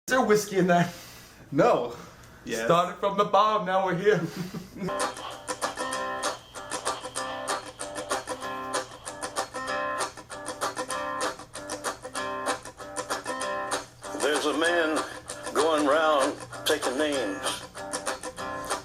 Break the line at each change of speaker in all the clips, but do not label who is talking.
Is there whiskey in that?
No. Yes.
Started from the bottom, now we're here.
There's a man going round taking names,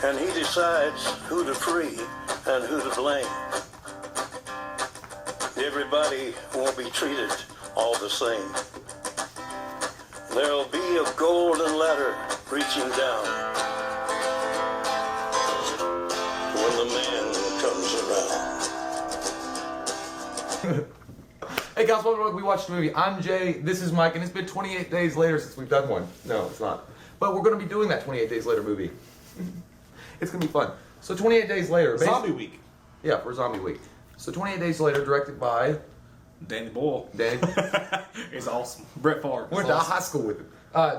and he decides who to free and who to blame. Everybody won't be treated all the same. There'll be a golden ladder reaching down when the man comes around.
Hey guys, welcome to We Watched the Movie. I'm Jay, this is Mike, and it's been 28 days later since we've done one. No, it's not. But we're going to be doing that 28 days later movie. It's going to be fun. So 28 days later.
Zombie Week.
Yeah, for Zombie Week. So 28 days later, directed by...
Danny Boyle.
Danny.
He's awesome. Brett Favre.
Went to high school with him.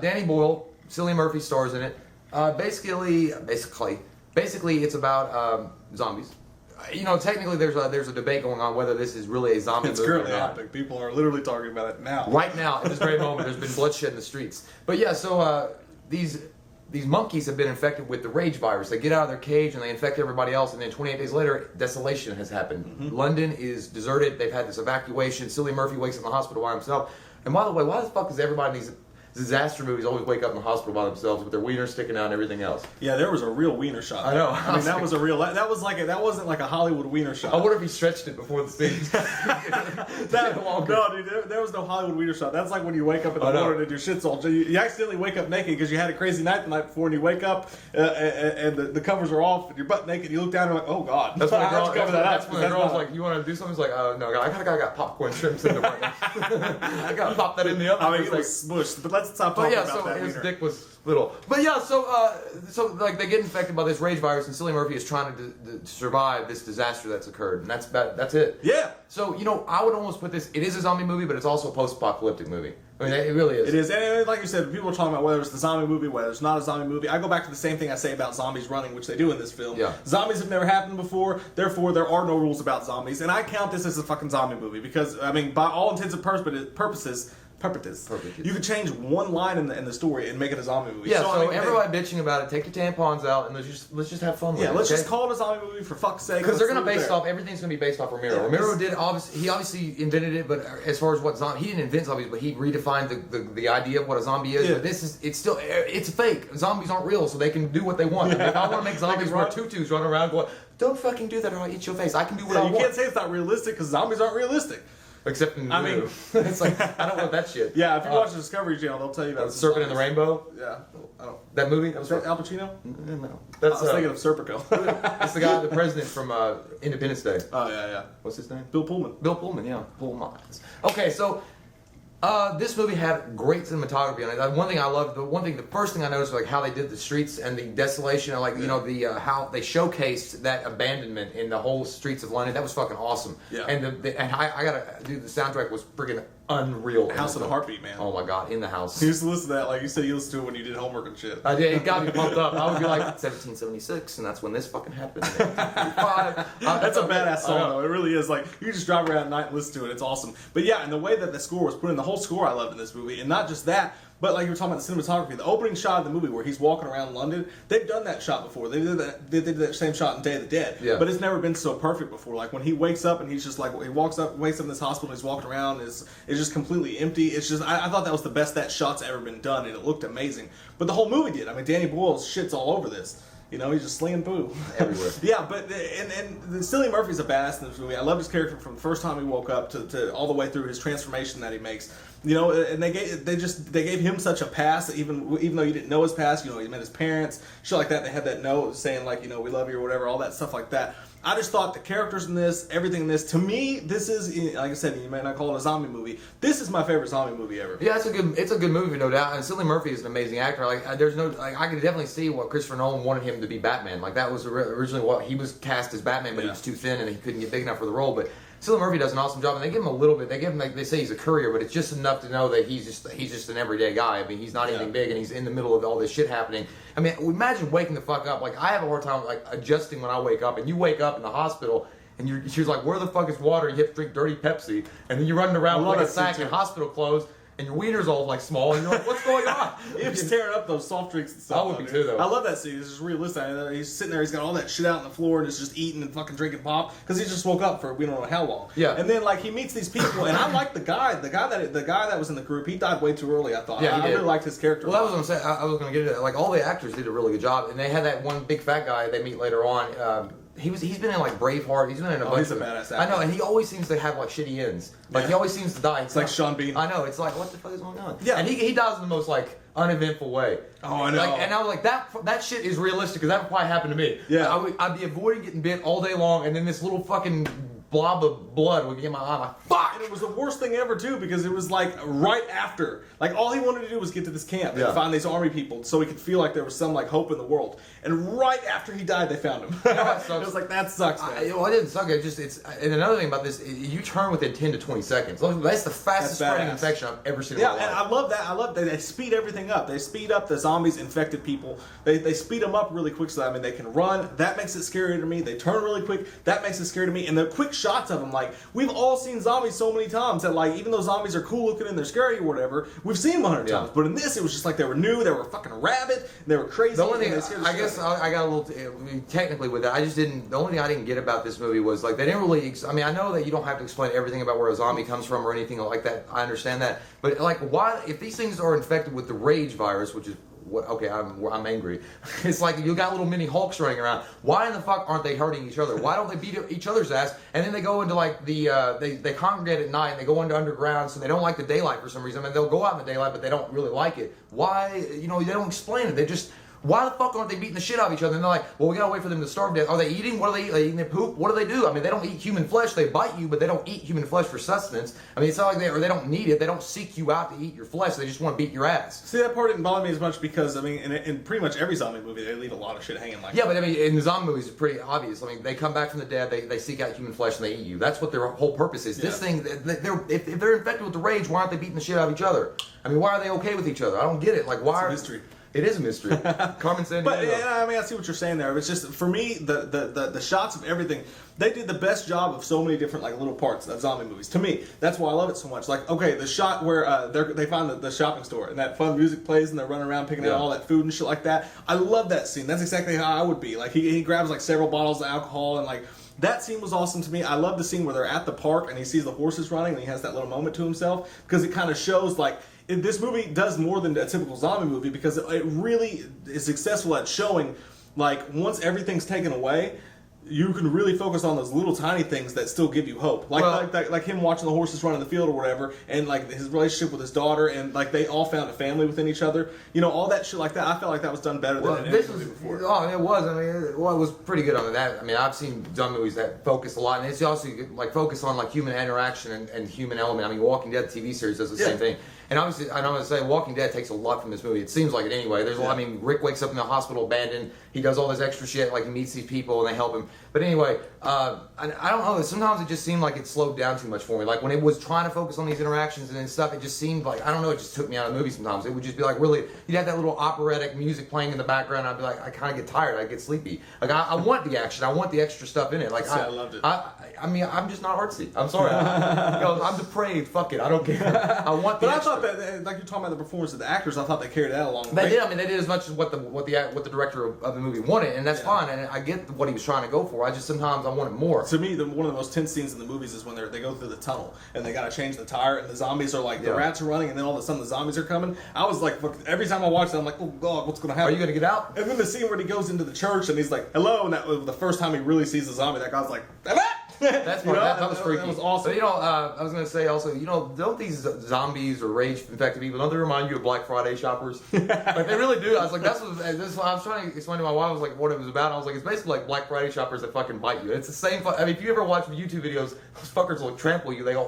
Danny Boyle, Cillian Murphy stars in it. Basically, it's about zombies. You know, technically, there's a debate going on whether this is really a zombie movie or not.
It's currently happening. People are literally talking about it now.
Right now, at this very moment, there's been bloodshed in the streets. But yeah, so these monkeys have been infected with the rage virus. They get out of their cage and they infect everybody else, and then 28 days later, desolation has happened. Mm-hmm. London is deserted. They've had this evacuation. Cillian Murphy wakes up in the hospital by himself. And by the way, why the fuck does everybody in these disaster movies always wake up in the hospital by themselves with their wiener sticking out and everything else?
Yeah, there was a real wiener shot.
I know.
I mean, that was a real. That wasn't like a Hollywood wiener shot.
I wonder if he stretched it before the scene.
No, dude, there was no Hollywood wiener shot. That's like when you wake up in the morning and your shit's all. You accidentally wake up naked because you had a crazy night the night before, and you wake up and the covers are off and you're butt naked. And you look down and you're like, oh god.
That's when the girl's like, you want to do something? It's like, no, I got popcorn shrimps in the right now. I got to pop that in the oven.
I mean, it was smushed, but let's stop talking about that.
His dick was little. But yeah, so like they get infected by this rage virus, and Cillian Murphy is trying to survive this disaster that's occurred, and that's it.
Yeah.
So I would almost put this. It is a zombie movie, but it's also a post-apocalyptic movie. I mean, it really is.
It is, and like you said, people are talking about whether it's the zombie movie, whether it's not a zombie movie. I go back to the same thing I say about zombies running, which they do in this film.
Yeah.
Zombies have never happened before, therefore there are no rules about zombies, and I count this as a fucking zombie movie because I mean, by all intents and purposes. You could change one line in the story and make it a zombie movie.
Yeah, so everybody bitching about it, take your tampons out and let's just have fun with it.
Yeah, let's just call it a zombie movie for fuck's sake.
Because they're gonna everything's gonna be based off Romero. Yeah, Romero obviously invented it, but as far as what zombie, he didn't invent zombies, but he redefined the idea of what a zombie is. Yeah. But it's fake. Zombies aren't real, so they can do what they want. Yeah. I mean, if I want to make zombies wear tutus running around going, don't fucking do that or I'll eat your face. I can do what I want.
You can't say it's not realistic because zombies aren't realistic.
Except in the movie. It's like, I don't want that shit.
Yeah, if you watch the Discovery Channel, they'll tell you about
Serpent in the Rainbow.
Yeah.
That movie?
Was that Al Pacino?
No.
I was thinking of Serpico.
It's the guy, the president from Independence Day.
Oh, yeah.
What's his name?
Bill Pullman.
Bill Pullman, yeah. Pullman. Okay, so this movie had great cinematography on it. The first thing I noticed was like how they did the streets and the desolation, and how they showcased that abandonment in the whole streets of London. That was fucking awesome. Yeah. And I gotta do the soundtrack was freaking unreal.
House in a Heartbeat, man.
Oh my god, in the house.
You used to listen to that like you said you listened to it when you did homework and shit.
I did. It got me pumped up. I would be like 1776, and that's when this fucking happened.
That's a badass song though. It really is. Like you just drive around at night and listen to it. It's awesome. But yeah, and the way that the score was put in, the whole score I loved in this movie, and not just that. But like you were talking about the cinematography, the opening shot of the movie where he's walking around London, they've done that shot before. They did that same shot in Day of the Dead. Yeah. But it's never been so perfect before. Like when he wakes up and he's just like, he wakes up in this hospital and he's walking around, it's just completely empty. It's just, I thought that was the best that shot's ever been done, and it looked amazing. But the whole movie did. I mean, Danny Boyle's shit's all over this. You know, he's just slinging poo
everywhere.
Yeah, but and Cillian Murphy's a badass in this movie. I love his character from the first time he woke up to all the way through his transformation that he makes. You know, and they gave him such a pass that even though you didn't know his past, you know, he met his parents, shit like that. They had that note saying like, you know, we love you or whatever, all that stuff like that. I just thought the characters in this, everything in this, to me, this is, like I said, you may not call it a zombie movie. This is my favorite zombie movie ever.
Yeah, it's a good movie, no doubt. And Cillian Murphy is an amazing actor. Like, I could definitely see what Christopher Nolan wanted him to be Batman. Like, that was originally what he was cast as Batman, but he was too thin and he couldn't get big enough for the role. But Cillian Murphy does an awesome job, and they give him a little bit. They give him, like they say, he's a courier, but it's just enough to know that he's just an everyday guy. I mean, he's not anything big, and he's in the middle of all this shit happening. I mean, imagine waking the fuck up. Like, I have a hard time like adjusting when I wake up, and you wake up in the hospital. And she's like, where the fuck is water? You have to drink dirty Pepsi. And then you're running around with like a sack in hospital clothes. and your wiener's all like small, and you're like, what's going on?
He was tearing up those soft drinks and stuff.
I would be too, though.
I love that scene. It's just realistic. He's sitting there, he's got all that shit out on the floor, and it's just eating and fucking drinking pop because he just woke up for we don't know how long.
Yeah.
And then like he meets these people, and I like the guy that was in the group. He died way too early. I thought.
Yeah,
I really liked his character.
Well, that was what I'm saying. I was going to get into that. Like all the actors did a really good job, and they had that one big fat guy they meet later on. He's been in like Braveheart. He's been in a bunch
he's a
of
badass actor.
I know, and he always seems to have like shitty ends. Like he always seems to die.
It's like Sean Bean.
I know. It's like what the fuck is going on?
Yeah.
And he dies in the most like uneventful way.
Oh, I know.
Like, and I was like, that shit is realistic because that would probably happen to me.
Yeah.
I'd be avoiding getting bit all day long, and then this little fucking blob of blood would get in my eye. I'm like, fuck!
And it was the worst thing ever too because it was like right after, like all he wanted to do was get to this camp and find these army people so he could feel like there was some like hope in the world. And right after he died, they found him.
You know what sucks?
It was like that sucks, man.
Well, it didn't suck. And another thing about this, you turn within 10 to 20 seconds. That's the fastest spreading
badass.
infection I've ever seen in
Yeah,
my life.
and I love that. I love that they speed everything up. They speed up the zombies, infected people. They speed them up really quick. So I mean, they can run. That makes it scary to me. They turn really quick. That makes it scary to me. And the quick shots of them, like we've all seen zombies so many times that like even though zombies are cool looking and they're scary or whatever, we've seen them 100 times. But in this, it was just like they were new. They were fucking rabid. And they were crazy.
The only thing,
I
I guess I got a little technically with that. The only thing I didn't get about this movie was like they didn't really. I mean, I know that you don't have to explain everything about where a zombie comes from or anything like that. I understand that, but like, why if these things are infected with the rage virus, which is okay, I'm angry. It's like you got little mini Hulks running around. Why in the fuck aren't they hurting each other? Why don't they beat each other's ass? And then they go into like they congregate at night and they go into underground, so they don't like the daylight for some reason. I mean, they'll go out in the daylight, but they don't really like it. Why? They don't explain it. They just. Why the fuck aren't they beating the shit out of each other? And they're like, well, we gotta wait for them to starve to death. Are they eating? What do they eat? Are they eating their poop? What do they do? I mean, they don't eat human flesh. They bite you, but they don't eat human flesh for sustenance. I mean, it's not like they don't need it. They don't seek you out to eat your flesh. They just want to beat your ass.
See, that part didn't bother me as much because, I mean, in pretty much every zombie movie, they leave a lot of shit hanging like that.
Yeah, but I mean, in the zombie movies, it's pretty obvious. I mean, they come back from the dead, they seek out human flesh, and they eat you. That's what their whole purpose is. This thing, if they're infected with the rage, why aren't they beating the shit out of each other? I mean, why are they okay with each other? I don't get it. Like, why?
It's a mystery.
It is a mystery. Carmen Sandiego.
But yeah, I mean, I see what you're saying there. It's just for me, the shots of everything. They did the best job of so many different like little parts of zombie movies. To me, that's why I love it so much. Like, okay, the shot where they find the shopping store and that fun music plays and they're running around picking out all that food and shit like that. I love that scene. That's exactly how I would be. Like he grabs like several bottles of alcohol and like. That scene was awesome to me. I love the scene where they're at the park and he sees the horses running and he has that little moment to himself because it kind of shows like this movie does more than a typical zombie movie because it really is successful at showing like once everything's taken away, you can really focus on those little tiny things that still give you hope. Like him watching the horses run in the field or whatever, and like his relationship with his daughter, and like they all found a family within each other. All that shit like that. I felt like that was done better than any movie before.
Oh, it was. I mean, it was pretty good on that. I mean, I've seen zombie movies that focus a lot, and it's also like focus on like human interaction and human element. I mean, Walking Dead TV series does the same thing. And obviously, I'm going to say Walking Dead takes a lot from this movie. It seems like it anyway. There's a lot. I mean, Rick wakes up in the hospital abandoned. He does all this extra shit. Like he meets these people and they help him. But anyway, I don't know. Sometimes it just seemed like it slowed down too much for me. Like when it was trying to focus on these interactions and stuff, it just seemed like I don't know. It just took me out of the movie sometimes. It would just be like really. You'd have that little operatic music playing in the background. I'd be like, I kind of get tired. I get sleepy. Like I want the action. I want the extra stuff in it. Like
I loved it.
I mean, I'm just not artsy. I'm sorry. I'm depraved. Fuck it. I don't care. I want the
But
extra.
I thought that, like you're talking about the performance of the actors, I thought they carried that along.
They did. I mean, they did as much as what the director of the movie wanted, and that's fine. And I get what he was trying to go for. I just sometimes I wanted more.
To me, one of the most tense scenes in the movies is when they go through the tunnel and they got to change the tire, and the zombies are like the rats are running, and then all of a sudden the zombies are coming. I was like, every time I watched it, I'm like, oh god, what's going to happen?
Are you going to get out?
And then the scene where he goes into the church and he's like, hello, and that was the first time he really sees the zombie. That guy's like,
That's that was freaky.
That was awesome.
But I was going to say also, don't these zombies or rage-infected people, don't they remind you of Black Friday shoppers? Like they really do. I was like, this is what I was trying to explain to my wife. I was like, what it was about. I was like, it's basically like Black Friday shoppers that fucking bite you. It's the same. I mean, if you ever watch YouTube videos, those fuckers will trample you. They go,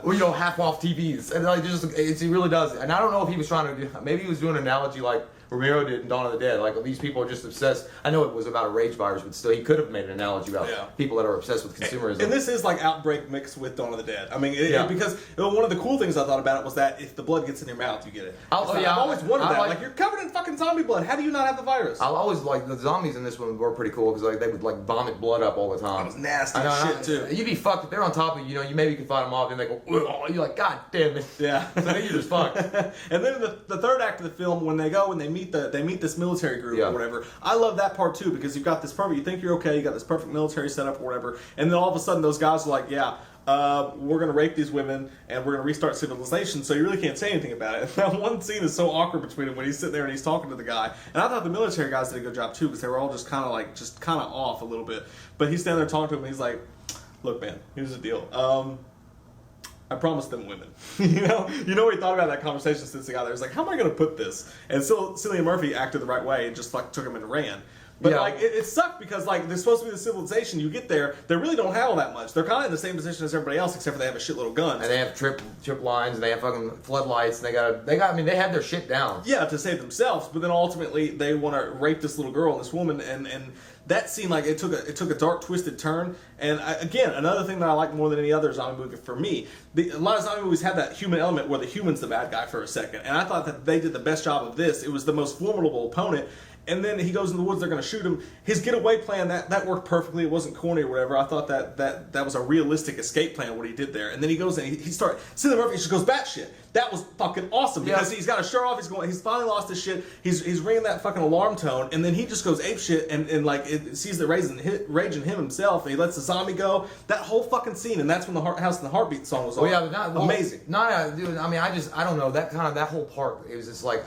or half off TVs, and like it really does. And I don't know if he was trying to do. Maybe he was doing an analogy like Romero did in Dawn of the Dead. Like these people are just obsessed. I know it was about a rage virus, but still, he could have made an analogy about people that are obsessed with consumerism.
And this is like Outbreak mixed with Dawn of the Dead. I mean, because one of the cool things I thought about it was that if the blood gets in your mouth, you get it. I've always wondered that. Like you're covered in fucking zombie blood. How do you not have the virus?
I always like the zombies in this one were pretty cool because like they would like vomit blood up all the time.
That was nasty as shit too.
You'd be fucked if they're on top of you. You maybe could fight them off, and they go. Oh, you're like, God damn it.
Yeah.
So then you're just fucked.
And then the third act of the film, when they go and they meet this military group or whatever, I love that part too because you've got this perfect. You think you're okay, you got this perfect military setup or whatever, and then all of a sudden those guys are like, yeah. We're going to rape these women and we're going to restart civilization, so you really can't say anything about it. That one scene is so awkward between him when he's sitting there and he's talking to the guy. And I thought the military guys did a good job too because they were all just kind of off a little bit. But he's standing there talking to him and he's like, look, man, here's the deal. I promised them women. you know what he thought about that conversation since he got there. He's like, how am I going to put this? And so Cillian Murphy acted the right way and just like took him and ran. But like it sucked because like they're supposed to be the civilization. You get there, they really don't have all that much. They're kind of in the same position as everybody else, except for they have a shitload of guns.
And they have trip lines, and they have fucking floodlights, and they got. I mean, they have their shit down.
Yeah, to save themselves. But then ultimately they want to rape this little girl and this woman, and that scene like it took a dark twisted turn. And again, another thing that I like more than any other zombie movie for me, a lot of zombie movies have that human element where the human's the bad guy for a second, and I thought that they did the best job of this. It was the most formidable opponent. And then he goes in the woods, they're going to shoot him. His getaway plan, that worked perfectly. It wasn't corny or whatever. I thought that was a realistic escape plan, what he did there. And then he goes in, Cillian Murphy just goes batshit. That was fucking awesome because he's got a shirt off, he's finally lost his shit, he's ringing that fucking alarm tone, and then he just goes ape shit and like it sees the rage in him himself, and he lets the zombie go. That whole fucking scene, and that's when the House and the Heartbeat song was on. Amazing.
Dude, I mean, I don't know, that whole part, it was just like,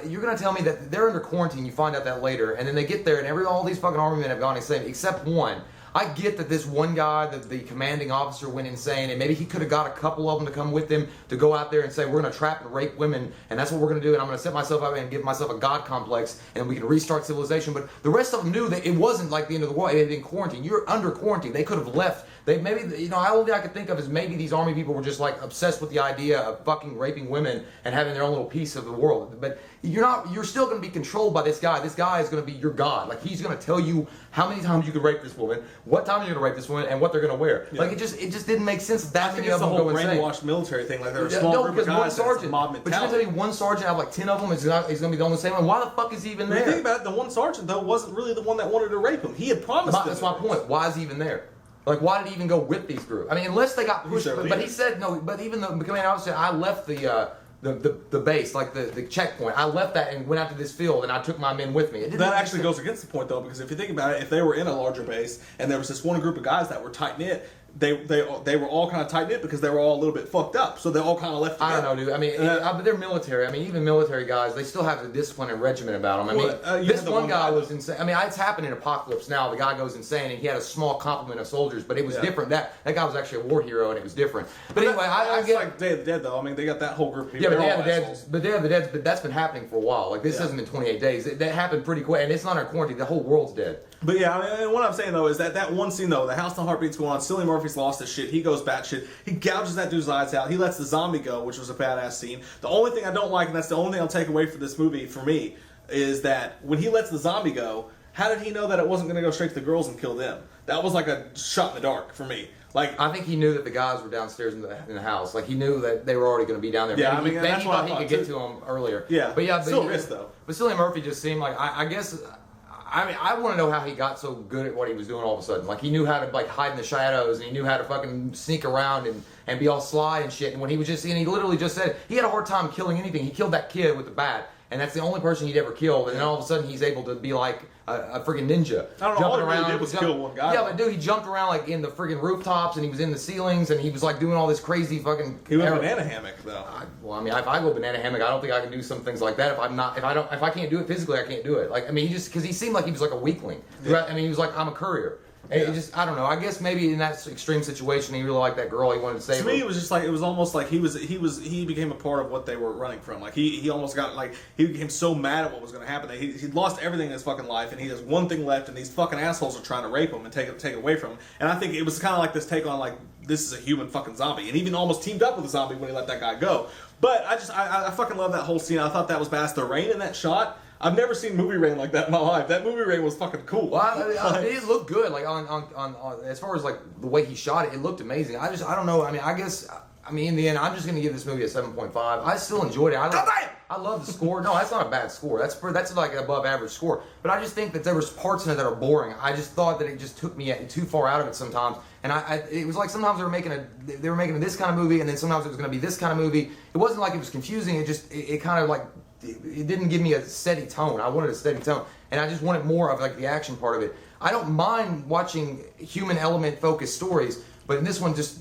you're going to tell me that they're under quarantine, you find out that later, and then they get there and all these fucking army men have gone insane, except one. I get that this one guy, the commanding officer, went insane, and maybe he could have got a couple of them to come with him to go out there and say, we're going to trap and rape women, and that's what we're going to do, and I'm going to set myself up and give myself a god complex, and we can restart civilization. But the rest of them knew that it wasn't like the end of the world. They had been quarantined. You're under quarantine. They could have left. The only thing I could think of is maybe these army people were just like obsessed with the idea of fucking raping women and having their own little piece of the world. But you're still going to be controlled by this guy. This guy is going to be your god. Like, he's going to tell you how many times you could rape this woman, what time you're going to rape this woman, and what they're going to wear. Yeah. Like, it just didn't make sense that many of them go insane.
I think it's the whole brainwashed military thing. Like, they're a small group of guys that's a mob mentality.
But you're going to tell me one sergeant out of like 10 of them is going to be the only same one? Why the fuck is he even there?
When you think about it, the one sergeant, though, wasn't really the one that wanted to rape him. He had promised them.
That's my point. Why is he even there? Like, why did he even go with these groups? I mean, unless they got pushed. But he said no. But even the commanding officer said, I left the base, like the checkpoint. I left that and went out to this field, and I took my men with me.
That actually goes against the point, though, because if you think about it, if they were in a larger base and there was this one group of guys that were tight knit, they were all kind of tight knit because they were all a little bit fucked up, so they all kind of left together.
I don't know, dude. I mean, but they're military. I mean, even military guys, they still have the discipline and regimen about them. I mean, this one guy was insane. I mean, it's happened in Apocalypse Now. The guy goes insane, and he had a small complement of soldiers, but it was different. That guy was actually a war hero, and it was different. But anyway, I get
like Day of the Dead, though. I mean, they got that whole group of people.
Yeah, but Day of the Dead, but that's been happening for a while. Like, this hasn't been 28 days. That happened pretty quick, and it's not in quarantine. The whole world's dead.
But yeah, I mean, what I'm saying though is that one scene though, the House and Heartbeat's going on. Cillian Murphy's lost his shit. He goes batshit. He gouges that dude's eyes out. He lets the zombie go, which was a badass scene. The only thing I don't like, and that's the only thing I'll take away from this movie for me, is that when he lets the zombie go, how did he know that it wasn't going to go straight to the girls and kill them? That was like a shot in the dark for me. Like,
I think he knew that the guys were downstairs in the house. Like, he knew that they were already going to be down there.
Yeah,
maybe,
I mean, that's why
he could get to them earlier.
Yeah,
but
still risk though.
But Cillian Murphy just seemed like I guess. I mean, I want to know how he got so good at what he was doing all of a sudden. Like, he knew how to like hide in the shadows, and he knew how to fucking sneak around and be all sly and shit. And when he was and he literally just said he had a hard time killing anything. He killed that kid with the bat, and that's the only person he'd ever killed. And then all of a sudden, he's able to be like a freaking ninja.
I don't know. All he really did was kill one guy.
Yeah, but dude, he jumped around like in the freaking rooftops, and he was in the ceilings, and he was like doing all this crazy fucking.
He went banana hammock though.
Well, I mean, if I go banana hammock, I don't think I can do some things like that. If I can't do it physically, I can't do it. Like, I mean, because he seemed like he was like a weakling. Yeah. I mean, he was like, I'm a courier. Yeah. It just, I don't know. I guess maybe in that extreme situation, he really liked that girl. He wanted to save her.
To me, it was just like, it was almost like he became a part of what they were running from. Like, he almost got, like, he became so mad at what was going to happen that he lost everything in his fucking life, and he has one thing left, and these fucking assholes are trying to rape him and take it away from him. And I think it was kind of like this take on, like, this is a human fucking zombie. And even almost teamed up with a zombie when he let that guy go. But I fucking love that whole scene. I thought that was badass. The rain in that shot, I've never seen movie rain like that in my life. That movie rain was fucking cool.
Well, it looked good. Like on as far as like the way he shot it, it looked amazing. I don't know. I mean, I guess I mean, in the end, I'm just going to give this movie a 7.5. I still enjoyed it. I love the score. No, that's not a bad score. That's like an above average score. But I just think that there was parts in it that are boring. I just thought that it just took me too far out of it sometimes. And it was like sometimes they were making this kind of movie, and then sometimes it was going to be this kind of movie. It wasn't like it was confusing. It kind of like it didn't give me a steady tone. I wanted a steady tone, and I just wanted more of like the action part of it. I don't mind watching human element focused stories, but in this one, just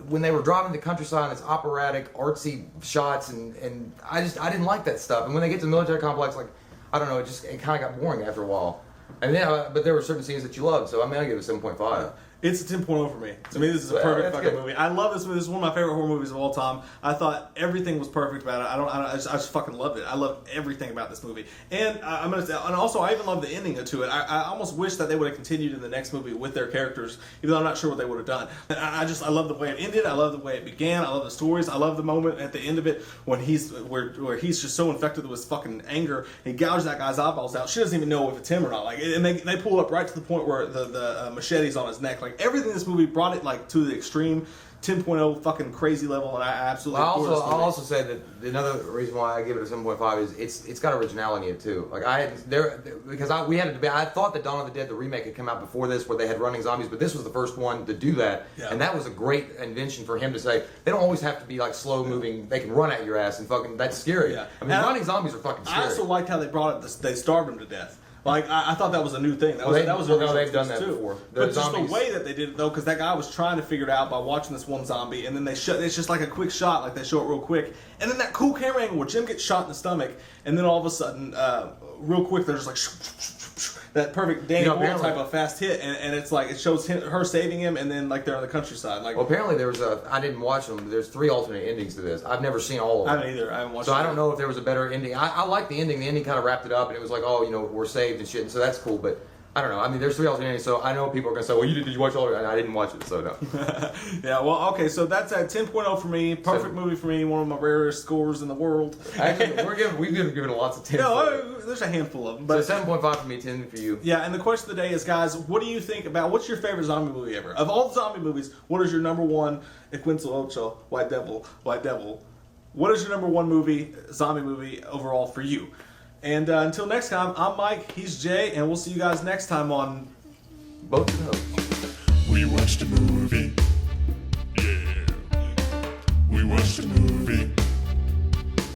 when they were driving the countryside, it's operatic, artsy shots, and I didn't like that stuff. And when they get to the military complex, like I don't know, it kind of got boring after a while. And then, but there were certain scenes that you loved, so I mean, I give it a 7.5.
It's a 10.0 for me. To me, this is a perfect fucking movie. I love this movie. This is one of my favorite horror movies of all time. I thought everything was perfect about it. I just fucking loved it. I loved everything about this movie. And I'm gonna say, and also I even love the ending to it. I almost wish that they would have continued in the next movie with their characters, even though I'm not sure what they would have done. I love the way it ended. I love the way it began. I love the stories. I love the moment at the end of it when where he's just so infected with his fucking anger. He gouges that guy's eyeballs out. She doesn't even know if it's him or not. Like, and they pull up right to the point where the machete's on his neck. Like, everything in this movie brought it like to the extreme 10.0 fucking crazy level, and I absolutely adore this movie.
I'll also say that another reason why I give it a 7.5 is it's got originality in it too. Like we had a debate. I thought that Dawn of the Dead, the remake, had come out before this, where they had running zombies, but this was the first one to do that, and that was a great invention for him to say they don't always have to be like slow moving. They can run at your ass and fucking that's scary.
Yeah.
I mean, running zombies are fucking scary.
I also liked how they brought it. They starved him to death. Like, I thought that was a new thing. That was
they've done that
too.
before.
But just the way that they did it, though, because that guy was trying to figure it out by watching this one zombie, and then it's just like a quick shot, like they show it real quick. And then that cool camera angle where Jim gets shot in the stomach, and then all of a sudden, real quick, they're just like, that perfect Danny Boyle type of fast hit, and it's like, it shows her saving him, and then like they're on the countryside. Like,
well, apparently there was I didn't watch them, but there's 3 alternate endings to this. I've never seen all of them.
I haven't either. I haven't watched
So I don't know if there was a better ending. I like the ending. The ending kind of wrapped it up, and it was like, oh, we're saved and shit, and so that's cool, but I don't know. I mean, there's 3 alternate endings, so I know people are going to say, well, did you watch all of it? And I didn't watch it, so no.
Yeah, well, okay, so that's a 10.0 for me. Perfect movie for me. One of my rarest scores in the world.
Actually, we've been giving lots of 10.
No, there's a handful of them. But
so 7.5 for me, 10 for you.
Yeah, and the question of the day is, guys, what do you think about, what's your favorite zombie movie ever? Of all the zombie movies, what is your number one, White Devil? What is your number one zombie movie overall for you? And until next time, I'm Mike, he's Jay, and we'll see you guys next time on
Both of those.
We watched a movie.